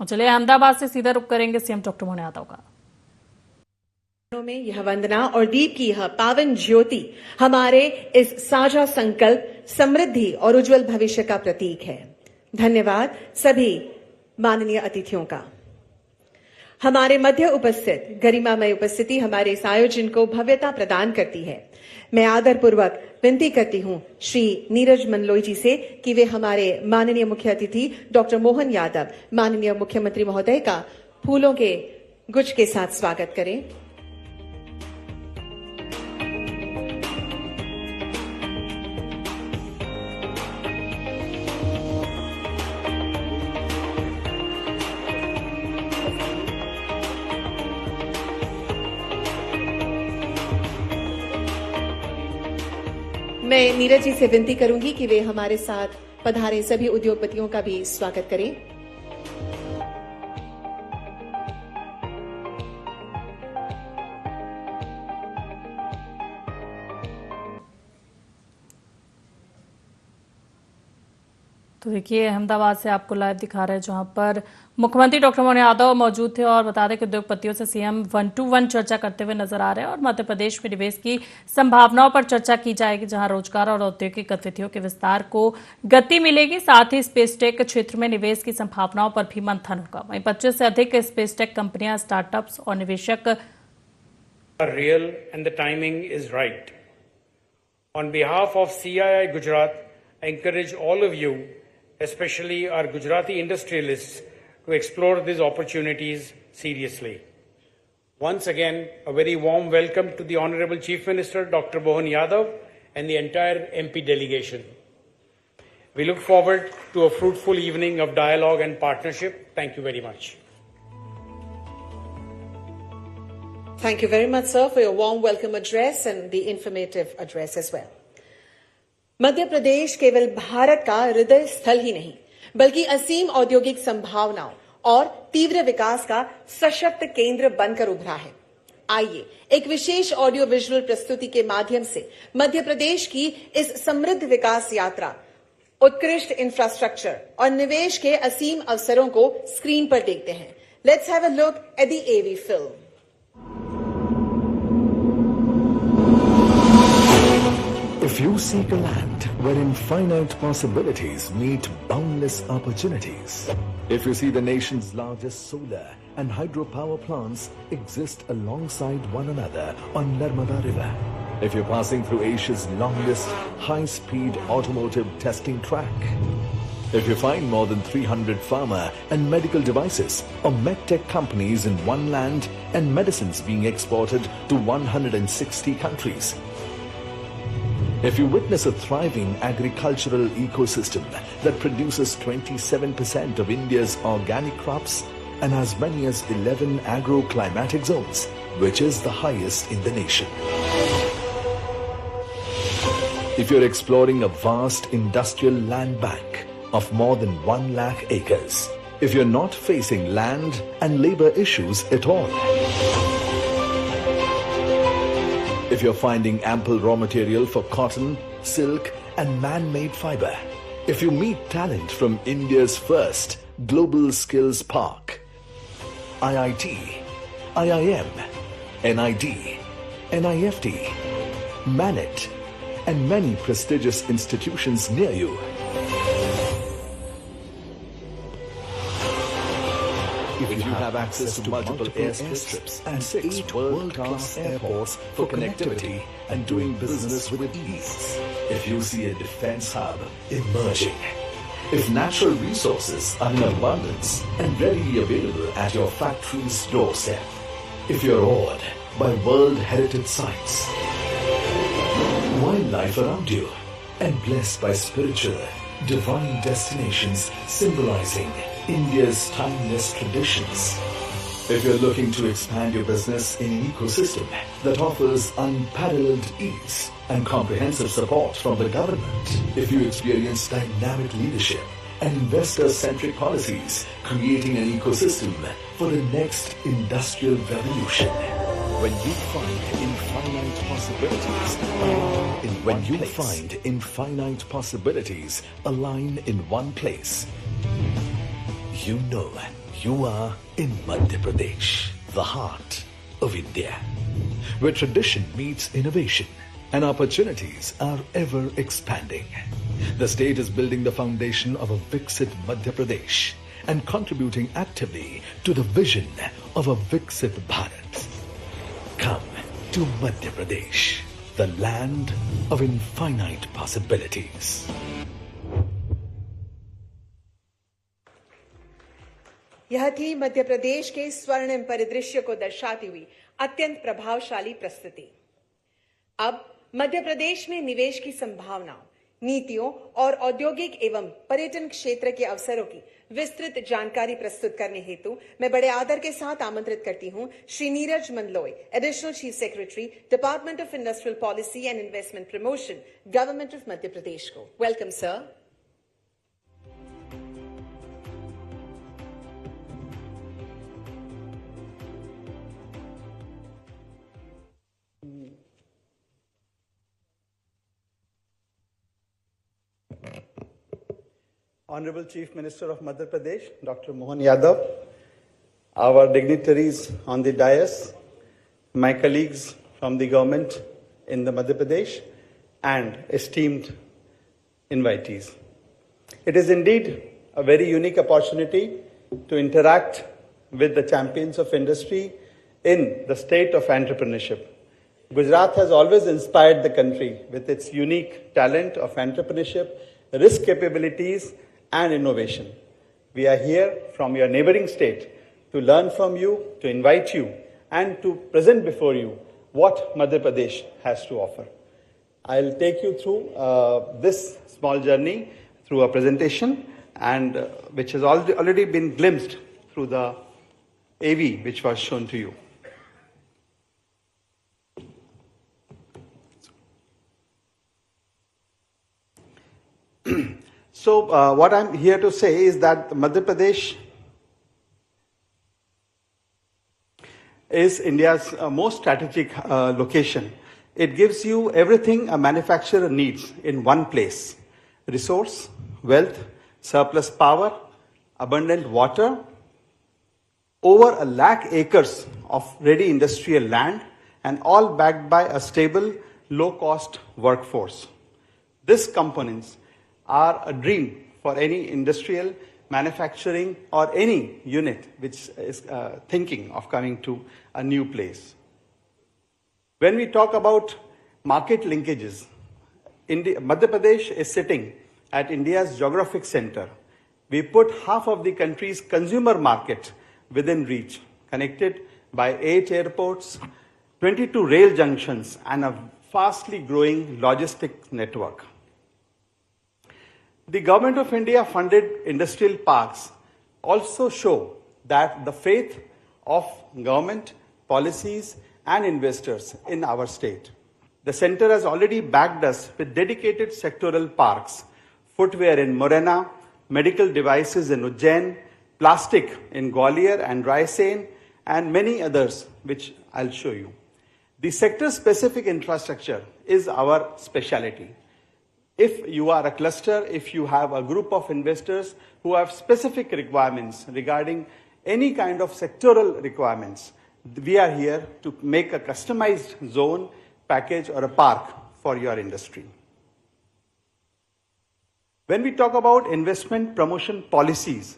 चलिए अहमदाबाद से सीधा रुख करेंगे सीएम डॉक्टर मोहन यादव का। में यह वंदना और दीप की यह पावन ज्योति हमारे इस साझा संकल्प, समृद्धि और उज्जवल भविष्य का प्रतीक है। धन्यवाद सभी माननीय अतिथियों का। हमारे मध्य उपस्थित गरिमामय उपस्थिति हमारे इस आयोजन को भव्यता प्रदान करती है। मैं आदरपूर्वक विनती करती हूं श्री नीरज मंडलोई जी से कि वे हमारे माननीय मुख्य अतिथि डॉक्टर मोहन यादव, माननीय मुख्यमंत्री महोदय का फूलों के गुच्छ के साथ स्वागत करें। मैं नीरज जी से विनती करूंगी कि वे हमारे साथ पधारे सभी उद्योगपतियों का भी स्वागत करें। तो देखिए अहमदाबाद से आपको लाइव दिखा रहे हैं जहां पर मुख्यमंत्री डॉक्टर मोहन यादव मौजूद थे और बता दें कि उद्योगपतियों से सीएम 1-to-1 चर्चा करते हुए नजर आ रहे हैं और मध्य प्रदेश में निवेश की संभावनाओं पर चर्चा की जाएगी, जहां रोजगार और औद्योगिक गतिविधियों के विस्तार को गति मिलेगी। साथ ही स्पेस टेक क्षेत्र में निवेश की संभावनाओं पर भी मंथन होगा। वहीं 25 से अधिक स्पेस टेक कंपनियां, स्टार्टअप्स और निवेशक real and the timing is right. On behalf of CII Gujarat, I encourage all of you, especially our Gujarati industrialists, to explore these opportunities seriously. Once again, a very warm welcome to the Honorable Chief Minister, Dr. Mohan Yadav, and the entire MP delegation. We look forward to a fruitful evening of dialogue and partnership. Thank you very much. Thank you very much, sir, for your warm welcome address and the informative address as well. Madhya Pradesh केवल भारत का हृदय स्थल ही नहीं, बल्कि असीम औद्योगिक संभावनाओं और तीव्र विकास का सशक्त केंद्र बनकर उभरा है। आइए एक विशेष ऑडियो विजुअल प्रस्तुति के माध्यम से मध्य प्रदेश की इस समृद्ध विकास यात्रा, उत्कृष्ट इंफ्रास्ट्रक्चर और निवेश के असीम अवसरों को स्क्रीन पर देखते हैं। Let's have a look at the AV film. If you seek a land wherein finite possibilities meet boundless opportunities, if you see the nation's largest solar and hydropower plants exist alongside one another on Narmada River, if you're passing through Asia's longest high-speed automotive testing track, if you find more than 300 pharma and medical devices or medtech companies in one land and medicines being exported to 160 countries, if you witness a thriving agricultural ecosystem that produces 27% of India's organic crops and as many as 11 agro-climatic zones, which is the highest in the nation. If you're exploring a vast industrial land bank of more than 1 lakh acres, if you're not facing land and labor issues at all, if you're finding ample raw material for cotton, silk and man-made fiber, if you meet talent from India's first Global Skills Park, IIT, IIM, NID, NIFT, MANET and many prestigious institutions near you, if you have access to multiple airstrips and 6 world-class airports for connectivity and doing business with ease, if you see a defense hub emerging, if natural resources are in abundance and readily available at your factory's doorstep, if you're awed by World Heritage Sites, wildlife around you, and blessed by spiritual, divine destinations symbolizing India's timeless traditions. If you're looking to expand your business in an ecosystem that offers unparalleled ease and comprehensive support from the government, if you experience dynamic leadership and investor-centric policies, creating an ecosystem for the next industrial revolution. When you find infinite possibilities align in one place, you know you are in Madhya Pradesh, the heart of India, where tradition meets innovation and opportunities are ever expanding. The state is building the foundation of a Viksit Madhya Pradesh and contributing actively to the vision of a Viksit Bharat. Come to Madhya Pradesh, the land of infinite possibilities. यह थी मध्य प्रदेश के स्वर्णिम परिदृश्य को दर्शाती हुई अत्यंत प्रभावशाली प्रस्तुति। अब मध्य प्रदेश में निवेश की संभावनाओं, नीतियों और औद्योगिक एवं पर्यटन क्षेत्र के अवसरों की विस्तृत जानकारी प्रस्तुत करने हेतु मैं बड़े आदर के साथ आमंत्रित करती हूं Shri Neeraj Mandloi, additional chief secretary, department of industrial policy and investment promotion, government of Madhya Pradesh को। Welcome sir. Honorable Chief Minister of Madhya Pradesh, Dr. Mohan Yadav, our dignitaries on the dais, my colleagues from the government in the Madhya Pradesh, and esteemed invitees. It is indeed a very unique opportunity to interact with the champions of industry in the state of entrepreneurship. Gujarat has always inspired the country with its unique talent of entrepreneurship, risk capabilities, and innovation. We are here from your neighboring state to learn from you, to invite you, and to present before you what Madhya Pradesh has to offer. I'll take you through this small journey through a presentation, and which has already been glimpsed through the AV which was shown to you. So what I'm here to say is that Madhya Pradesh is India's most strategic location. It gives you everything a manufacturer needs in one place: resource, wealth, surplus power, abundant water, over 1 lakh acres of ready industrial land, and all backed by a stable, low-cost workforce. These components are a dream for any industrial, manufacturing, or any unit which is thinking of coming to a new place. When we talk about market linkages, Madhya Pradesh is sitting at India's geographic center. We put half of the country's consumer market within reach, connected by 8 airports, 22 rail junctions, and a fastly growing logistics network. The Government of India funded industrial parks also show that the faith of government, policies, and investors in our state. The center has already backed us with dedicated sectoral parks: footwear in Morena, medical devices in Ujjain, plastic in Gwalior and Raisen, and many others which I'll show you. The sector-specific infrastructure is our specialty. If you are a cluster, if you have a group of investors who have specific requirements regarding any kind of sectoral requirements, we are here to make a customized zone, package, or a park for your industry. When we talk about investment promotion policies,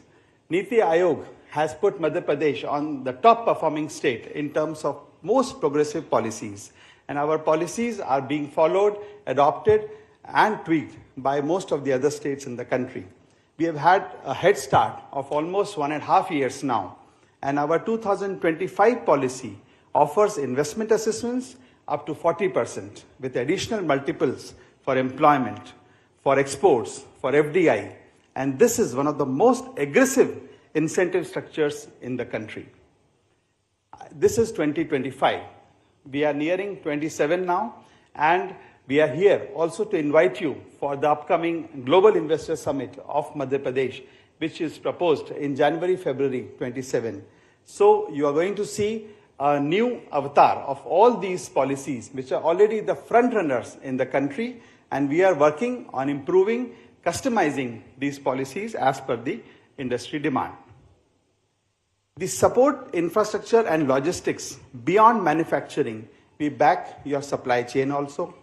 Niti Aayog has put Madhya Pradesh on the top performing state in terms of most progressive policies. And our policies are being followed, adopted, and tweaked by most of the other states in the country. We have had a head start of almost 1.5 years now, and our 2025 policy offers investment assistance up to 40% with additional multiples for employment, for exports, for FDI, and this is one of the most aggressive incentive structures in the country. This is 2025. We are nearing 27 now, and we are here also to invite you for the upcoming Global Investor Summit of Madhya Pradesh, which is proposed in January-February 27. So you are going to see a new avatar of all these policies, which are already the front runners in the country, and we are working on improving, customizing these policies as per the industry demand. The support infrastructure and logistics beyond manufacturing, we back your supply chain also.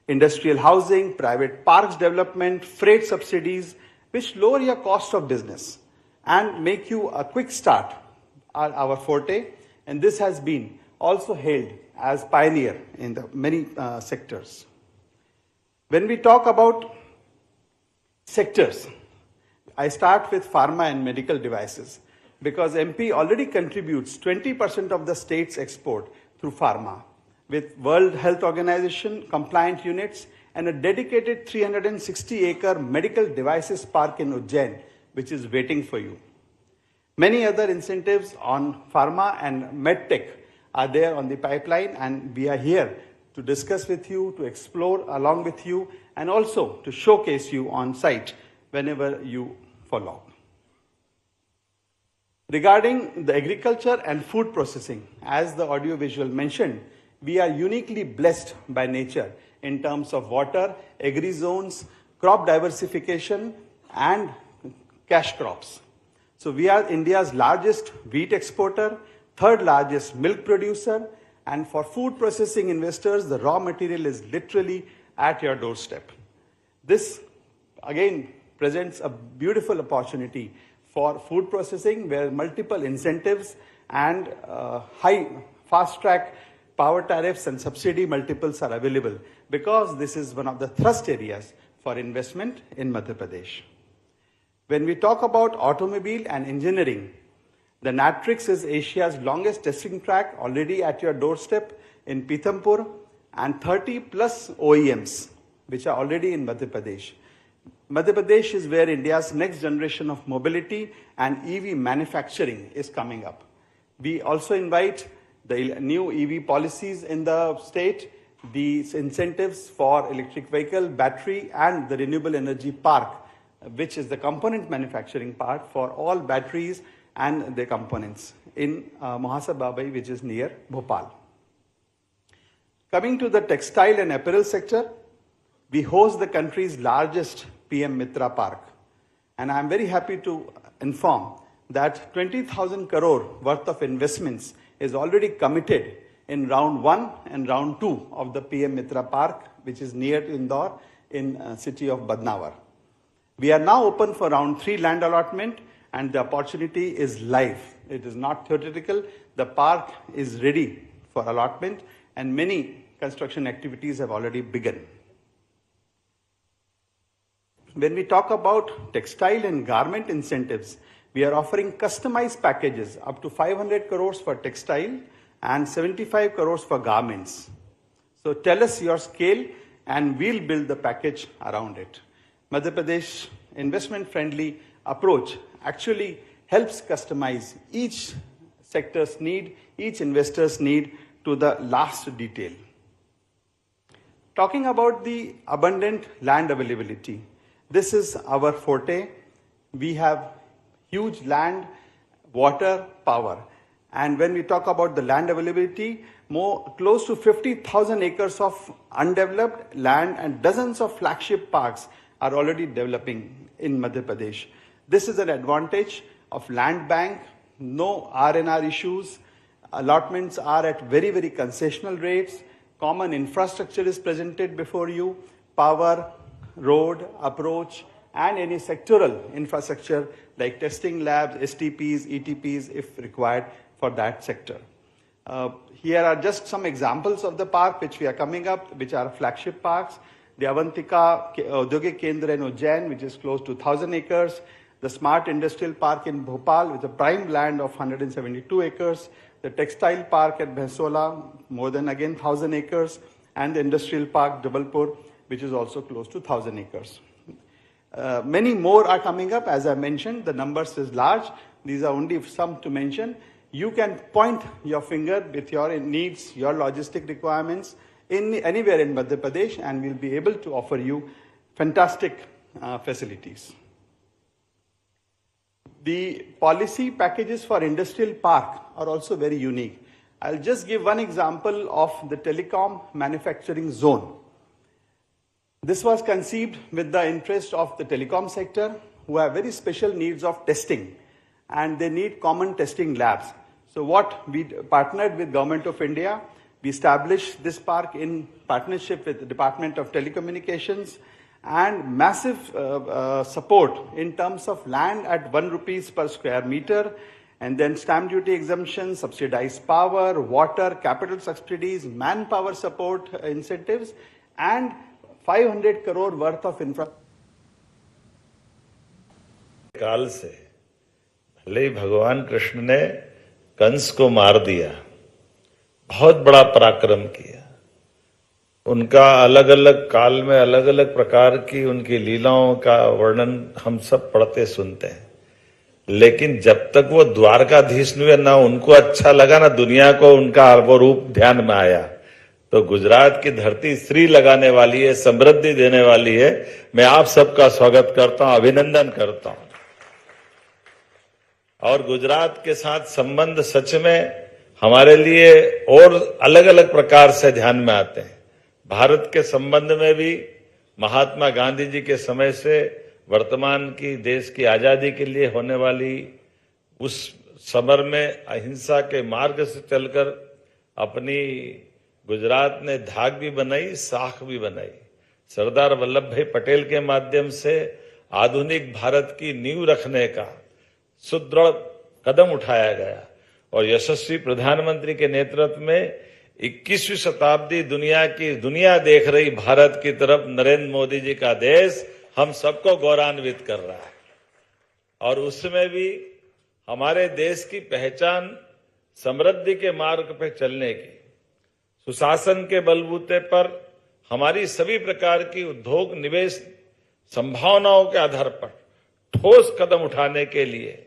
Industrial housing, private parks development, freight subsidies, which lower your cost of business and make you a quick start are our forte. And this has been also hailed as pioneer in the many sectors. When we talk about sectors, I start with pharma and medical devices because MP already contributes 20% of the state's export through pharma with World Health Organization compliant units and a dedicated 360-acre medical devices park in Ujjain, which is waiting for you. Many other incentives on pharma and medtech are there on the pipeline, and we are here to discuss with you, to explore along with you, and also to showcase you on site whenever you follow. Regarding the agriculture and food processing, as the audiovisual mentioned, we are uniquely blessed by nature in terms of water, agri-zones, crop diversification, and cash crops. So we are India's largest wheat exporter, third largest milk producer, and for food processing investors, the raw material is literally at your doorstep. This, again, presents a beautiful opportunity for food processing where multiple incentives and high fast-track power tariffs and subsidy multiples are available because this is one of the thrust areas for investment in Madhya Pradesh. When we talk about automobile and engineering, the Natrix is Asia's longest testing track already at your doorstep in Pithampur and 30 plus OEMs which are already in Madhya Pradesh. Madhya Pradesh is where India's next generation of mobility and EV manufacturing is coming up. We also invite the new EV policies in the state, the incentives for electric vehicle, battery and the renewable energy park, which is the component manufacturing part for all batteries and their components in Mahasa Babai, which is near Bhopal. Coming to the textile and apparel sector, we host the country's largest PM Mitra Park. And I'm very happy to inform that 20,000 crore worth of investments is already committed in round 1 and round 2 of the PM Mitra Park, which is near Indore in city of Badnawar. We are now open for round 3 land allotment and the opportunity is live. It is not theoretical. The park is ready for allotment and many construction activities have already begun. When we talk about textile and garment incentives, we are offering customized packages up to 500 crores for textile and 75 crores for garments. So tell us your scale and we'll build the package around it. Madhya Pradesh investment-friendly approach actually helps customize each sector's need, each investor's need to the last detail. Talking about the abundant land availability, this is our forte. We have huge land, water, power. And when we talk about the land availability, close to 50,000 acres of undeveloped land and dozens of flagship parks are already developing in Madhya Pradesh. This is an advantage of land bank, no R&R issues, allotments are at very, very concessional rates, common infrastructure is presented before you, power, road, approach, and any sectoral infrastructure like testing labs, STPs, ETPs if required for that sector. Here are just some examples of the park which we are coming up, which are flagship parks. The Avantika Audyogik Kendra in Ujjain, which is close to 1,000 acres. The Smart Industrial Park in Bhopal with a prime land of 172 acres. The Textile Park at Bhaisola, more than again 1,000 acres. And the Industrial Park Jabalpur, which is also close to 1,000 acres. Many more are coming up. As I mentioned, the numbers is large. These are only some to mention. You can point your finger with your needs, your logistic requirements anywhere in Madhya Pradesh and we'll be able to offer you fantastic facilities. The policy packages for industrial park are also very unique. I'll just give one example of the telecom manufacturing zone. This was conceived with the interest of the telecom sector who have very special needs of testing. and they need common testing labs. So what we partnered with Government of India, we established this park in partnership with the Department of Telecommunications, and massive support in terms of land at 1 rupees per square meter, and then stamp duty exemption, subsidized power, water, capital subsidies, manpower support incentives, and 500 crore worth of infrastructure. काल से भले ही भगवान कृष्ण ने कंस को मार दिया, बहुत बड़ा पराक्रम किया। उनका अलग अलग काल में अलग अलग प्रकार की उनकी लीलाओं का वर्णन हम सब पढ़ते सुनते हैं, लेकिन जब तक वो द्वारकाधीश हुए ना उनको अच्छा लगा ना दुनिया को उनका वो रूप ध्यान में आया। तो गुजरात की धरती श्री लगाने वाली है, समृद्धि देने वाली है। मैं आप सबका स्वागत करता हूं, अभिनंदन करता हूं। और गुजरात के साथ संबंध सच में हमारे लिए और अलग अलग प्रकार से ध्यान में आते हैं। भारत के संबंध में भी महात्मा गांधी जी के समय से वर्तमान की देश की आजादी के लिए होने वाली उस समर में अहिंसा के मार्ग से चलकर अपनी गुजरात ने धाक भी बनाई, साख भी बनाई। सरदार वल्लभ भाई पटेल के माध्यम से आधुनिक भारत की नींव रखने का सुदृढ़ कदम उठाया गया और यशस्वी प्रधानमंत्री के नेतृत्व में 21वीं शताब्दी दुनिया देख रही भारत की तरफ नरेंद्र मोदी जी का देश हम सबको गौरवान्वित कर रहा है। और उसमें भी हमारे देश की पहचान समृद्धि के मार्ग पर चलने की, सुशासन के बलबूते पर हमारी सभी प्रकार की उद्योग निवेश संभावनाओं के आधार पर ठोस कदम उठाने के लिए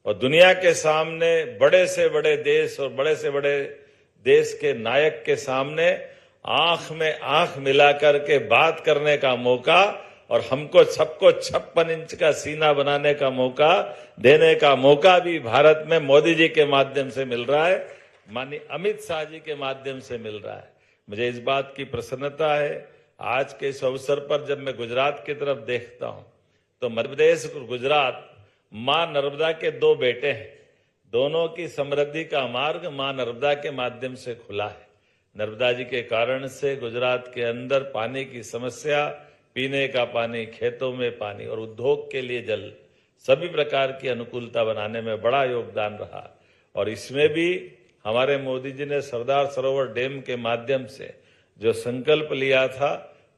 और दुनिया के सामने बड़े से बड़े देश और बड़े से बड़े देश के नायक के सामने आंख में आंख मिलाकर के बात करने का मौका और हमको सबको 56 इंच का सीना बनाने का मौका देने का मौका भी भारत में मोदी जी के माध्यम से मिल रहा है, माननीय अमित शाह जी के माध्यम से मिल रहा है। मुझे इस बात की प्रसन्नता है आज के इस अवसर पर जब मैं गुजरात की तरफ देखता हूं तो मध्य प्रदेश और गुजरात मां नर्मदा के दो बेटे हैं। दोनों की समृद्धि का मार्ग मां नर्मदा के माध्यम से खुला है। नर्मदा जी के कारण से गुजरात के अंदर पानी की समस्या, पीने का पानी, खेतों में पानी और उद्योग के लिए जल, सभी प्रकार की अनुकूलता बनाने में बड़ा योगदान रहा। और इसमें भी हमारे मोदी जी ने सरदार सरोवर डैम के माध्यम से जो संकल्प लिया था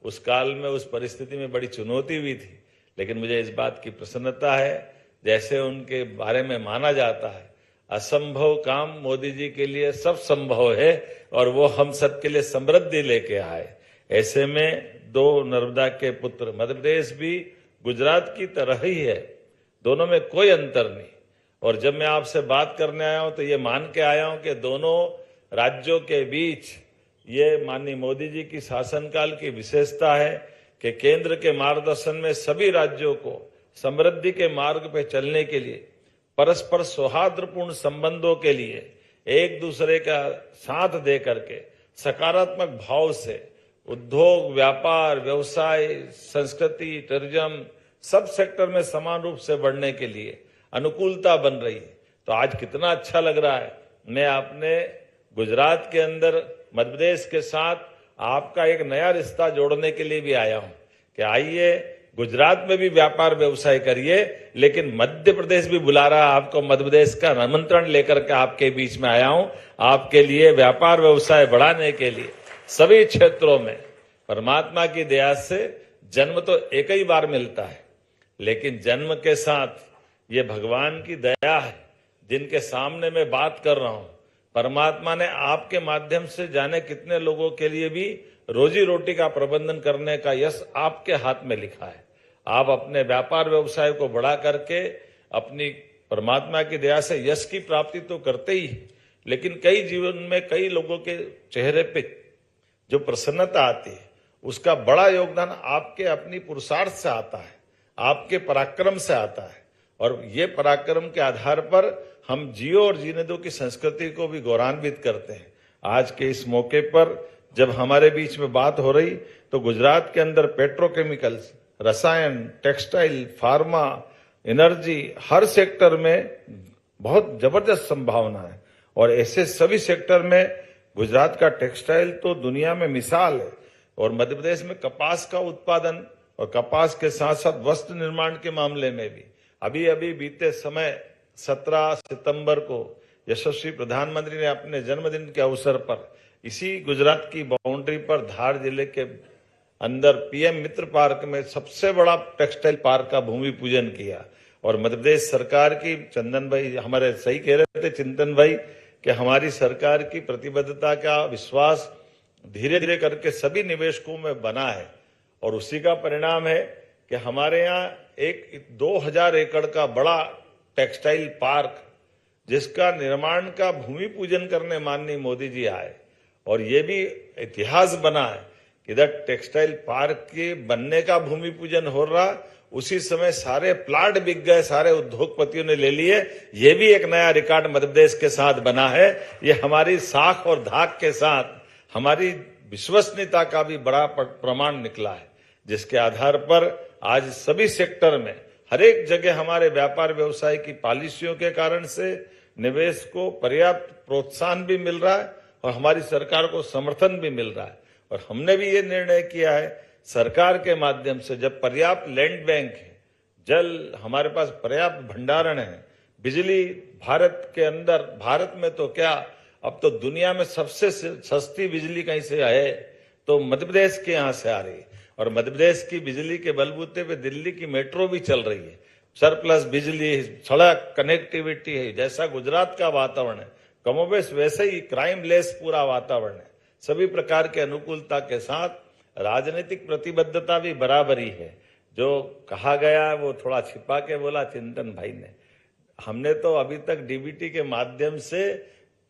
उस काल में उस परिस्थिति में बड़ी चुनौती हुई थी, लेकिन मुझे इस बात की प्रसन्नता है जैसे उनके बारे में माना जाता है असंभव काम मोदी जी के लिए सब संभव है और वो हम सब के लिए समृद्धि लेके आए। ऐसे में दो नर्मदा के पुत्र, मध्य प्रदेश भी गुजरात की तरह ही है, दोनों में कोई अंतर नहीं। और जब मैं आपसे बात करने आया हूं तो ये मान के आया हूं कि दोनों राज्यों के बीच ये माननीय मोदी जी की शासनकाल की विशेषता है कि केंद्र के मार्गदर्शन में सभी राज्यों को समृद्धि के मार्ग पर चलने के लिए, परस्पर सौहार्दपूर्ण संबंधों के लिए एक दूसरे का साथ दे करके सकारात्मक भाव से उद्योग, व्यापार, व्यवसाय, संस्कृति, टूरिज्म सब सेक्टर में समान रूप से बढ़ने के लिए अनुकूलता बन रही है। तो आज कितना अच्छा लग रहा है। मैं अपने गुजरात के अंदर मध्य प्रदेश के साथ आपका एक नया रिश्ता जोड़ने के लिए भी आया हूं कि आइए गुजरात में भी व्यापार व्यवसाय करिए, लेकिन मध्य प्रदेश भी बुला रहा है आपको। मध्य प्रदेश का आमंत्रण लेकर के आपके बीच में आया हूं आपके लिए व्यापार व्यवसाय बढ़ाने के लिए सभी क्षेत्रों में। परमात्मा की दया से जन्म तो एक ही बार मिलता है, लेकिन जन्म के साथ ये भगवान की दया है जिनके सामने मैं बात कर रहा हूं। परमात्मा ने आपके माध्यम से जाने कितने लोगों के लिए भी रोजी रोटी का प्रबंधन करने का यश आपके हाथ में लिखा है। आप अपने व्यापार व्यवसाय को बढ़ा करके अपनी परमात्मा की दया से यश की प्राप्ति तो करते ही, लेकिन कई जीवन में कई लोगों के चेहरे पे जो प्रसन्नता आती है उसका बड़ा योगदान आपके अपनी पुरुषार्थ से आता है, आपके पराक्रम से आता है। और ये पराक्रम के आधार पर हम जियो और जीने दो की संस्कृति को भी गौरवान्वित करते हैं। आज के इस मौके पर जब हमारे बीच में बात हो रही तो गुजरात के अंदर पेट्रोकेमिकल्स, रसायन, टेक्सटाइल, फार्मा, एनर्जी, हर सेक्टर में बहुत जबरदस्त संभावना है। और ऐसे सभी सेक्टर में गुजरात का टेक्सटाइल तो दुनिया में मिसाल है। और मध्य प्रदेश में कपास का उत्पादन और कपास के साथ साथ वस्त्र निर्माण के मामले में भी अभी अभी बीते समय 17 सितंबर को यशस्वी प्रधानमंत्री ने अपने जन्मदिन के अवसर पर इसी गुजरात की बाउंड्री पर धार जिले के अंदर पीएम मित्र पार्क में सबसे बड़ा टेक्सटाइल पार्क का भूमि पूजन किया। और मध्य प्रदेश सरकार की, चंदन भाई हमारे सही कह रहे थे, चिंतन भाई, कि हमारी सरकार की प्रतिबद्धता का विश्वास धीरे धीरे करके सभी निवेशकों में बना है। और उसी का परिणाम है कि हमारे यहाँ एक 2000 एकड़ का बड़ा टेक्सटाइल पार्क, जिसका निर्माण का भूमि पूजन करने माननीय मोदी जी आए। और ये भी इतिहास बना है कि इधर टेक्सटाइल पार्क के बनने का भूमि पूजन हो रहा, उसी समय सारे प्लाट बिक गए, सारे उद्योगपतियों ने ले लिए। ये भी एक नया रिकॉर्ड मध्य प्रदेश के साथ बना है। ये हमारी साख और धाक के साथ हमारी विश्वसनीयता का भी बड़ा प्रमाण निकला है, जिसके आधार पर आज सभी सेक्टर में हर एक जगह हमारे व्यापार व्यवसाय की पॉलिसियों के कारण से निवेश को पर्याप्त प्रोत्साहन भी मिल रहा है और हमारी सरकार को समर्थन भी मिल रहा है। और हमने भी ये निर्णय किया है सरकार के माध्यम से, जब पर्याप्त लैंड बैंक है, जल हमारे पास पर्याप्त भंडारण है, बिजली भारत के अंदर, भारत में तो क्या अब तो दुनिया में सबसे सस्ती बिजली कहीं से है तो मध्य प्रदेश के यहाँ से आ रही है। और मध्य प्रदेश की बिजली के बलबूते पे दिल्ली की मेट्रो भी चल रही है। सरप्लस बिजली, सड़क कनेक्टिविटी है। जैसा गुजरात का वातावरण है कमोबेश वैसे ही क्राइम लेस पूरा वातावरण है। सभी प्रकार के अनुकूलता के साथ राजनीतिक प्रतिबद्धता भी बराबरी है। जो कहा गया वो थोड़ा छिपा के बोला चिंतन भाई ने। हमने तो अभी तक डीबीटी के माध्यम से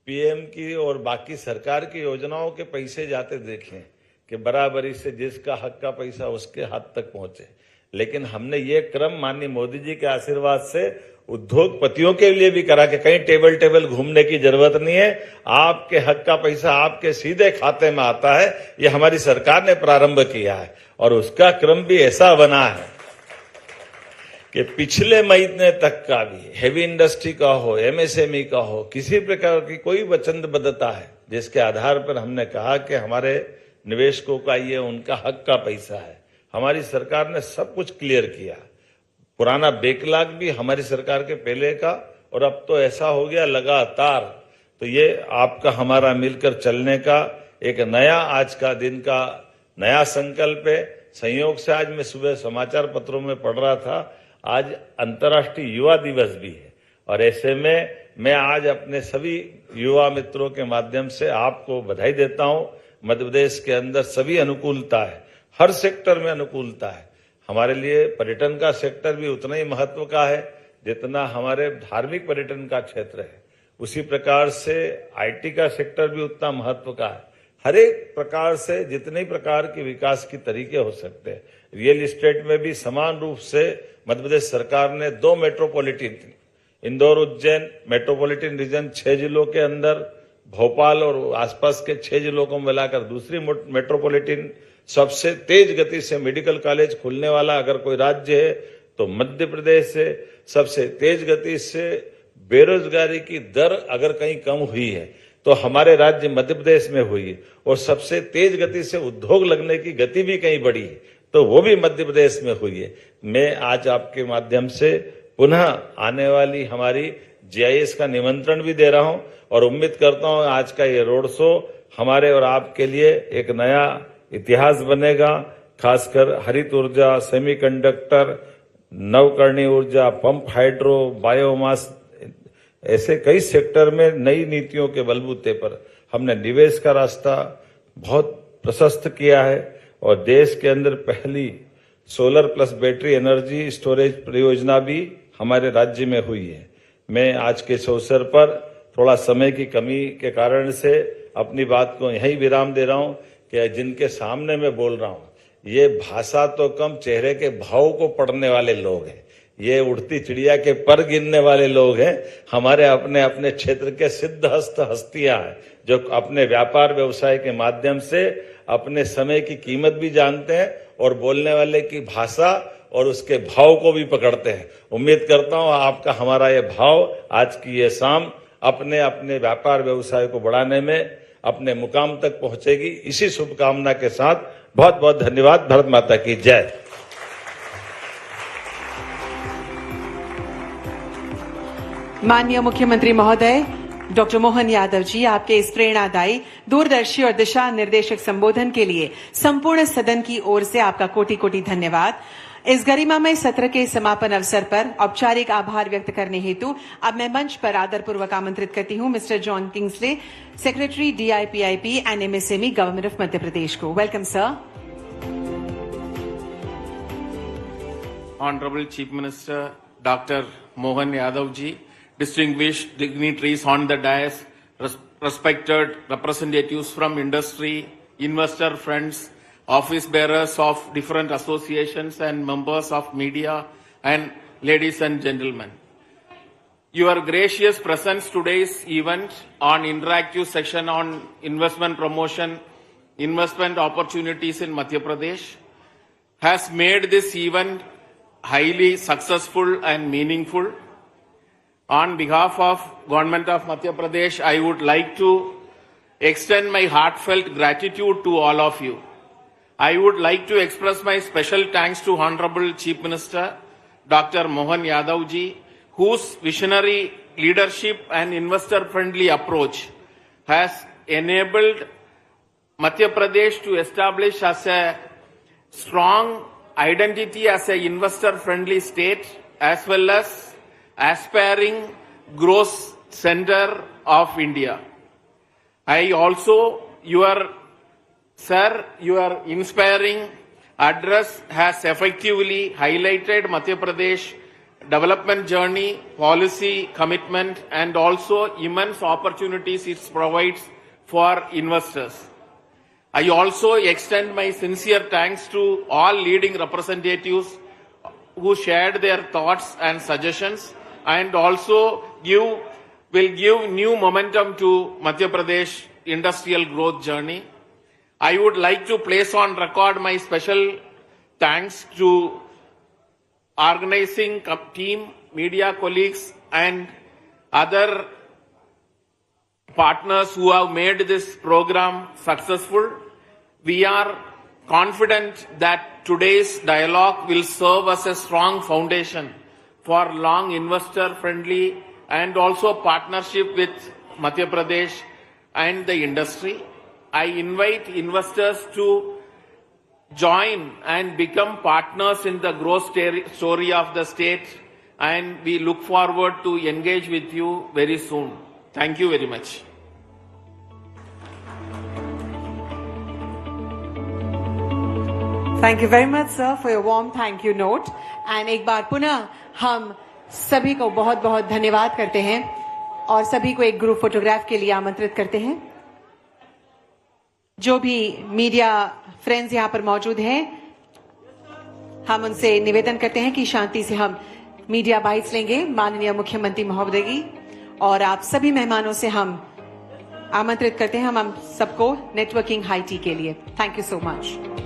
पीएम की और बाकी सरकार की योजनाओं के पैसे जाते देखे कि बराबरी से जिसका हक का पैसा उसके हाथ तक पहुंचे। लेकिन हमने ये क्रम माननीय मोदी जी के आशीर्वाद से उद्योगपतियों के लिए भी करा कि कहीं टेबल घूमने की जरूरत नहीं है, आपके हक का पैसा आपके सीधे खाते में आता है। ये हमारी सरकार ने प्रारंभ किया है और उसका क्रम भी ऐसा बना है कि पिछले महीने तक का भी हेवी इंडस्ट्री का हो, एमएसएमई का हो, किसी प्रकार की कोई वचनबद्धता है जिसके आधार पर हमने कहा कि हमारे निवेशकों का ये उनका हक का पैसा है। हमारी सरकार ने सब कुछ क्लियर किया। पुराना बैकलॉग भी हमारी सरकार के पहले का और अब तो ऐसा हो गया लगातार। तो ये आपका हमारा मिलकर चलने का एक नया आज का दिन का नया संकल्प है। संयोग से आज मैं सुबह समाचार पत्रों में पढ़ रहा था, आज अंतर्राष्ट्रीय युवा दिवस भी है। और ऐसे में मैं आज अपने सभी युवा मित्रों के माध्यम से आपको बधाई देता हूं। मध्य प्रदेश के अंदर सभी अनुकूलता है, हर सेक्टर में अनुकूलता है। हमारे लिए पर्यटन का सेक्टर भी उतना ही महत्व का है जितना हमारे धार्मिक पर्यटन का क्षेत्र है। उसी प्रकार से आईटी का सेक्टर भी उतना महत्व का है। हर एक प्रकार से जितने प्रकार के विकास की तरीके हो सकते हैं, रियल एस्टेट में भी समान रूप से मध्य प्रदेश सरकार ने 2 metropolitan, Indore Ujjain metropolitan region 6 जिलों के अंदर, भोपाल और आसपास के 6 जिलों को मिलाकर दूसरी मेट्रोपॉलिटन, सबसे तेज गति से मेडिकल कॉलेज खुलने वाला अगर कोई राज्य है तो मध्य प्रदेश है। सबसे तेज गति से बेरोजगारी की दर अगर कहीं कम हुई है तो हमारे राज्य मध्य प्रदेश में हुई है। और सबसे तेज गति से उद्योग लगने की गति भी कहीं बढ़ी है तो वो भी मध्य प्रदेश में हुई है। मैं आज आपके माध्यम से पुनः आने वाली हमारी जीआईएस का निमंत्रण भी दे रहा हूं और उम्मीद करता हूं आज का ये रोड शो हमारे और आपके लिए एक नया इतिहास बनेगा। खासकर हरित ऊर्जा, सेमीकंडक्टर, नवकरणीय ऊर्जा, पंप हाइड्रो, बायोमास, ऐसे कई सेक्टर में नई नीतियों के बलबूते पर हमने निवेश का रास्ता बहुत प्रशस्त किया है। और देश के अंदर पहली solar plus battery energy storage परियोजना भी हमारे राज्य में हुई है। मैं आज के इस अवसर पर थोड़ा समय की कमी के कारण से अपनी बात को यहीं विराम दे रहा हूं कि जिनके सामने मैं बोल रहा हूं ये भाषा तो कम चेहरे के भाव को पढ़ने वाले लोग हैं। ये उड़ती चिड़िया के पर गिनने वाले लोग हैं। हमारे अपने अपने क्षेत्र के सिद्धहस्त हस्तियां हैं जो अपने व्यापार व्यवसाय के माध्यम से अपने समय की कीमत भी जानते हैं और बोलने वाले की भाषा और उसके भाव को भी पकड़ते हैं। उम्मीद करता हूं आपका हमारा ये भाव आज की ये शाम अपने अपने व्यापार व्यवसाय को बढ़ाने में अपने मुकाम तक पहुंचेगी। इसी शुभकामना के साथ बहुत बहुत धन्यवाद। भारत माता की जय। माननीय मुख्यमंत्री महोदय डॉक्टर मोहन यादव जी, आपके इस प्रेरणादायी, दूरदर्शी और दिशा निर्देशक संबोधन के लिए संपूर्ण सदन की ओर से आपका कोटि कोटि धन्यवाद। इस गरिमामय सत्र के समापन अवसर पर औपचारिक आभार व्यक्त करने हेतु अब मैं मंच पर आदरपूर्वक आमंत्रित करती हूं mister John Kingsley, secretary DIPIP and MSME government of Madhya Pradesh को। Welcome sir. Honorable Chief Minister Dr. Mohan Yadav ji, distinguished dignitaries on the dais, respected representatives from industry, investor friends, office bearers of different associations and members of media, and ladies and gentlemen. Your gracious presence today's event on interactive section on investment promotion, investment opportunities in Madhya Pradesh has made this event highly successful and meaningful. On behalf of Government of Madhya Pradesh, I would like to extend my heartfelt gratitude to all of you. I would like to express my special thanks to Honorable Chief Minister Dr. Mohan Yadav ji, whose visionary leadership and investor-friendly approach has enabled Madhya Pradesh to establish as a strong identity as an investor-friendly state as well as aspiring growth center of India. I also, your inspiring address has effectively highlighted Madhya Pradesh development journey, policy commitment, and also immense opportunities it provides for investors. I also extend my sincere thanks to all leading representatives who shared their thoughts and suggestions and also will give new momentum to Madhya Pradesh industrial growth journey. I would like to place on record my special thanks to organizing team, media colleagues, and other partners who have made this program successful. We are confident that today's dialogue will serve as a strong foundation for long investor-friendly and also partnership with Madhya Pradesh and the industry. I invite investors to join and become partners in the growth story of the state, and we look forward to engage with you very soon. Thank you very much. Thank you very much, sir, for your warm thank you note. And एक बार पुनः हम सभी को बहुत बहुत धन्यवाद करते हैं और सभी को एक ग्रुप फोटोग्राफ के लिए आमंत्रित करते हैं। जो भी मीडिया फ्रेंड्स यहाँ पर मौजूद हैं, हम उनसे निवेदन करते हैं कि शांति से हम मीडिया बाइट्स लेंगे माननीय मुख्यमंत्री महोदय की, और आप सभी मेहमानों से हम आमंत्रित करते हैं हम सबको नेटवर्किंग हाई टी के लिए। Thank you so much.